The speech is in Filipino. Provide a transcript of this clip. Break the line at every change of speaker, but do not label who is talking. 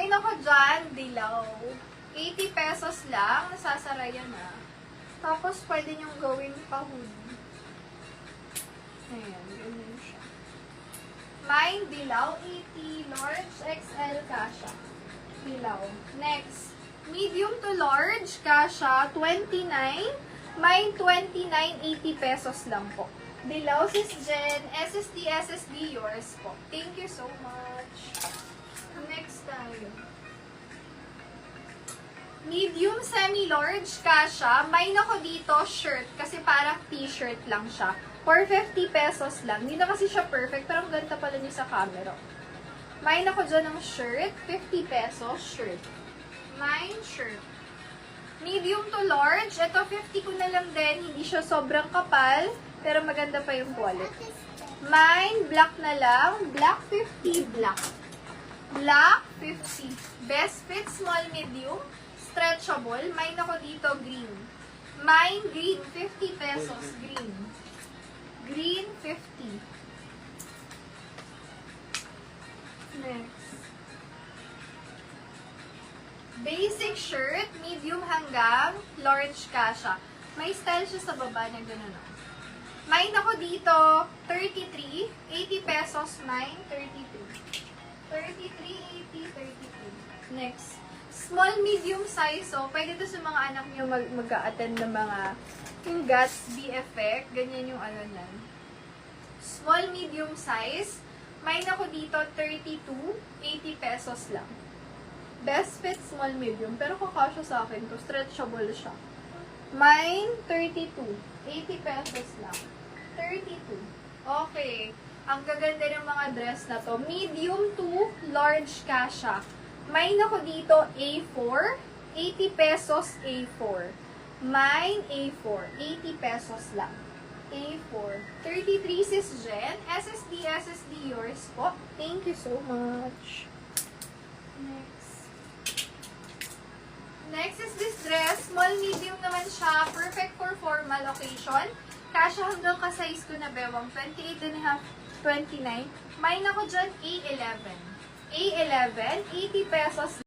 May nako dyan, dilaw. 80 pesos lang. Nasasara yan ah. Tapos, pwede nyong gawing pa-hoodie. Ayan, ganyan siya. Mine, dilaw, 80. Large, XL, kasha. Dilaw. Next. Medium to large, kasha, 29. Mine, 29, 80 pesos lang po. Dilaw, Sis Jen. SSD, yours po. Thank you so much. Next tayo. Medium, semi-large, kasha. May nako dito, shirt. Kasi parang t-shirt lang siya. For 50 pesos lang. Hindi na kasi siya perfect. Pero ang ganda pala niya sa camera. May nako dyan ng shirt. 50 pesos, shirt. Mine, shirt. Medium to large. Ito, 50 ko na lang din. Hindi siya sobrang kapal. Pero maganda pa yung quality. Mine, black na lang. Black, 50. Black. Black, 50. Best fit, small, medium. Stretchable. Mine ako dito, green. Mine, green. 50 pesos. Green. Green, 50. Next. Basic shirt, medium hanggang large kasha. May style siya sa baba na gano'n. Mine ako dito, 33. 80 pesos. Mine, 32. 33, 80, 32. Next. Small, medium size. So, pwede to sa mga anak nyo mag-a-attend ng mga yung Gatsby effect. Ganyan yung ano nan. Small, medium size. Mine ako dito, 32. 80 pesos lang. Best fit, small, medium. Pero kakasya sa akin to. Stretchable siya. Mine, 32. 80 pesos lang. 32. Okay. Ang gaganda ng mga dress na to. Medium to large kasha. Mine ako dito, A4. 80 pesos, A4. Mine, A4. 80 pesos lang. A4. 33 Sis Jen. SSD, yours po. Thank you so much. Next is this dress. Small, medium naman siya. Perfect for formal occasion. Kasha hanggang ka-size ko na bewang. 28 and a half, 29. Mine ako dyan, A11. A11, 80 pesos